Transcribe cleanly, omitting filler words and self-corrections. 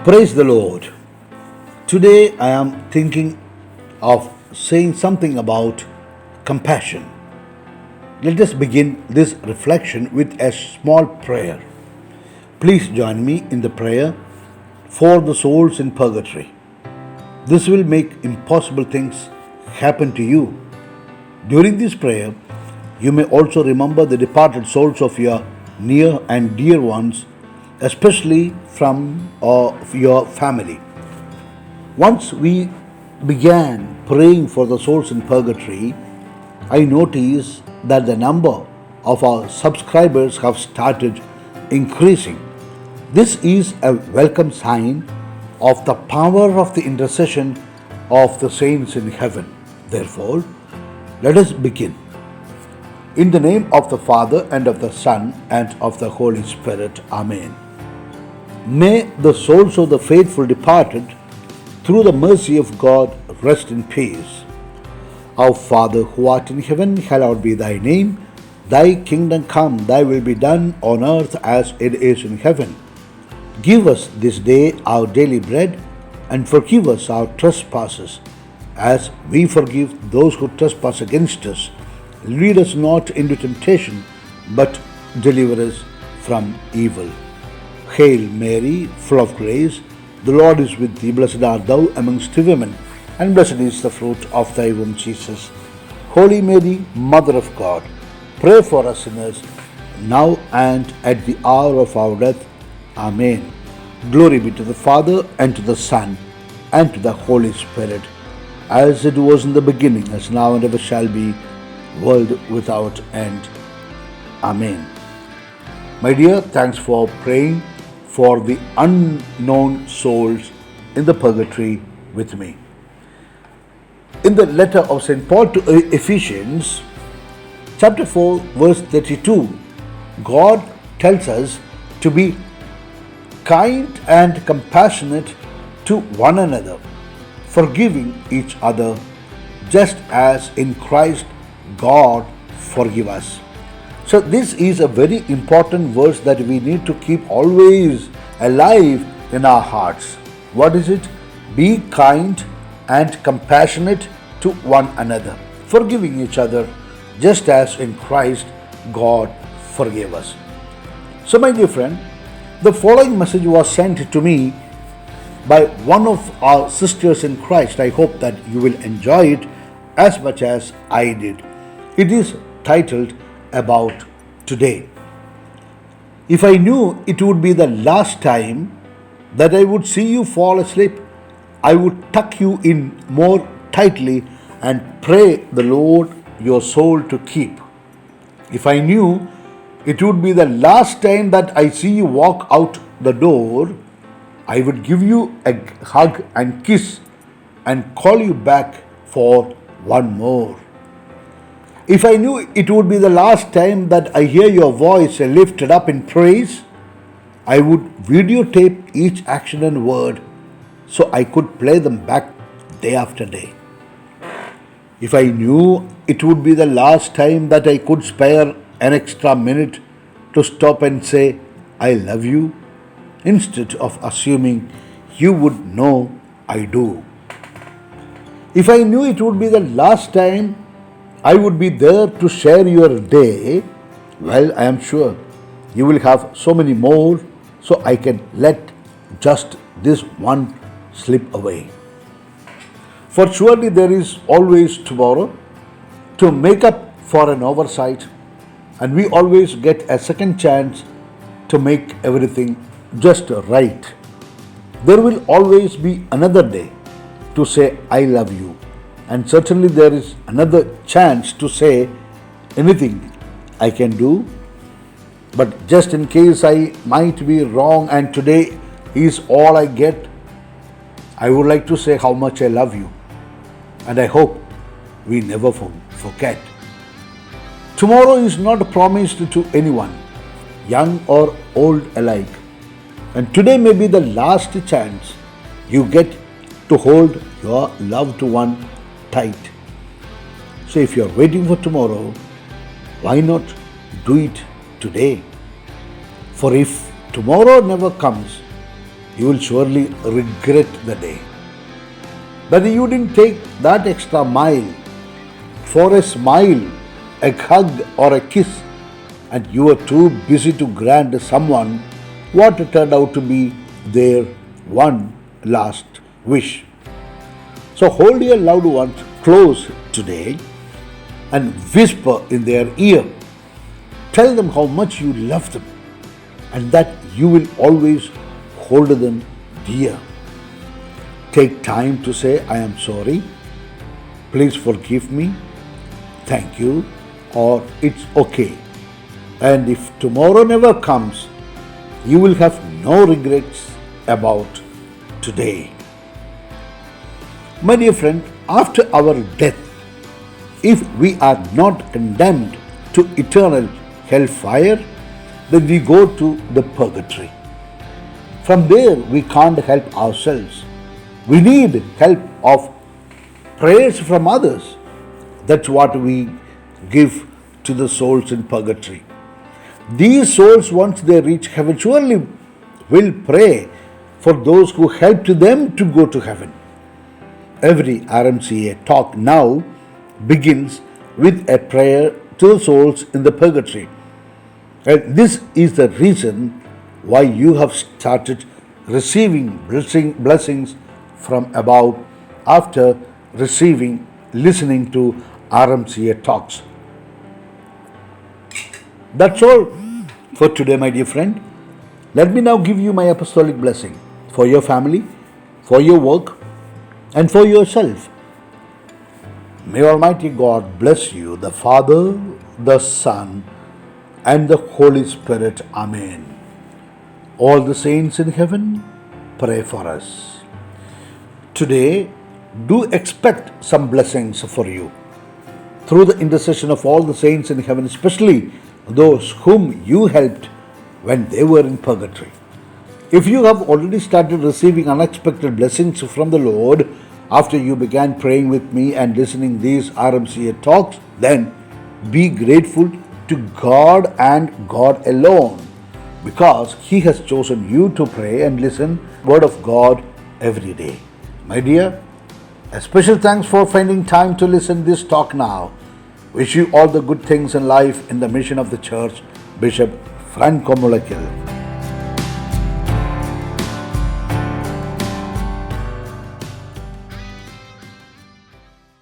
Praise the Lord. Today I am thinking of saying something about compassion. Let us begin this reflection with a small prayer. Please join me in the prayer for the souls in purgatory. This will make impossible things happen to you. During this prayer, you may also remember the departed souls of your near and dear ones, especially from your family. Once we began praying for the souls in purgatory, I noticed that the number of our subscribers have started increasing. This is a welcome sign of the power of the intercession of the saints in heaven. Therefore, let us begin. In the name of the Father, and of the Son, and of the Holy Spirit. Amen. May the souls of the faithful departed, through the mercy of God, rest in peace. Our Father who art in heaven, hallowed be thy name. Thy kingdom come, thy will be done on earth as it is in heaven. Give us this day our daily bread, and forgive us our trespasses, as we forgive those who trespass against us. Lead us not into temptation, but deliver us from evil. Hail Mary, full of grace, the Lord is with thee. Blessed art thou amongst women, and blessed is the fruit of thy womb, Jesus. Holy Mary, Mother of God, pray for us sinners, now and at the hour of our death. Amen. Glory be to the Father, and to the Son, and to the Holy Spirit, as it was in the beginning, as now and ever shall be, world without end. Amen. My dear, thanks for praying for the unknown souls in the purgatory with me. In the letter of St. Paul to Ephesians, chapter 4, verse 32, God tells us to be kind and compassionate to one another, forgiving each other, just as in Christ God forgive us. So this is a very important verse that we need to keep always alive in our hearts. What is it? Be kind and compassionate to one another, forgiving each other, just as in Christ God forgave us. So my dear friend, the following message was sent to me by one of our sisters in Christ. I hope that you will enjoy it as much as I did. It is titled about today. If I knew it would be the last time that I would see you fall asleep, I would tuck you in more tightly and pray the Lord your soul to keep. If I knew it would be the last time that I see you walk out the door, I would give you a hug and kiss and call you back for one more. If I knew it would be the last time that I hear your voice lifted up in praise, I would videotape each action and word so I could play them back day after day. If I knew it would be the last time that I could spare an extra minute to stop and say, I love you, instead of assuming you would know I do. If I knew it would be the last time I would be there to share your day, well, I am sure you will have so many more, so I can let just this one slip away. For surely there is always tomorrow to make up for an oversight, and we always get a second chance to make everything just right. There will always be another day to say I love you, and certainly there is another chance to say anything I can do. But just in case I might be wrong and today is all I get, I would like to say how much I love you, and I hope we never forget. Tomorrow is not promised to anyone, young or old alike, and today may be the last chance you get to hold your loved one tight. So if you're waiting for tomorrow, why not do it today? For if tomorrow never comes, you will surely regret the day. But you didn't take that extra mile for a smile, a hug, or a kiss, and you were too busy to grant someone what turned out to be their one last wish. So hold your loved ones close today and whisper in their ear. Tell them how much you love them and that you will always hold them dear. Take time to say, I am sorry, please forgive me, thank you, or it's okay. And if tomorrow never comes, you will have no regrets about today. My dear friend, after our death, if we are not condemned to eternal hellfire, then we go to the purgatory. From there, we can't help ourselves. We need help of prayers from others. That's what we give to the souls in purgatory. These souls, once they reach heaven, surely will pray for those who helped them to go to heaven. Every RMCA talk now begins with a prayer to the souls in the purgatory. And this is the reason why you have started receiving blessings from above after listening to RMCA talks. That's all for today, my dear friend. Let me now give you my apostolic blessing for your family, for your work, and for yourself. May Almighty God bless you, the Father, the Son, and the Holy Spirit. Amen. All the saints in heaven, pray for us. Today, do expect some blessings for you through the intercession of all the saints in heaven, especially those whom you helped when they were in purgatory. If you have already started receiving unexpected blessings from the Lord after you began praying with me and listening these RMCA talks, then be grateful to God and God alone, because He has chosen you to pray and listen Word of God every day. My dear, a special thanks for finding time to listen this talk now. Wish you all the good things in life in the mission of the church, Bishop Franco Mulakil.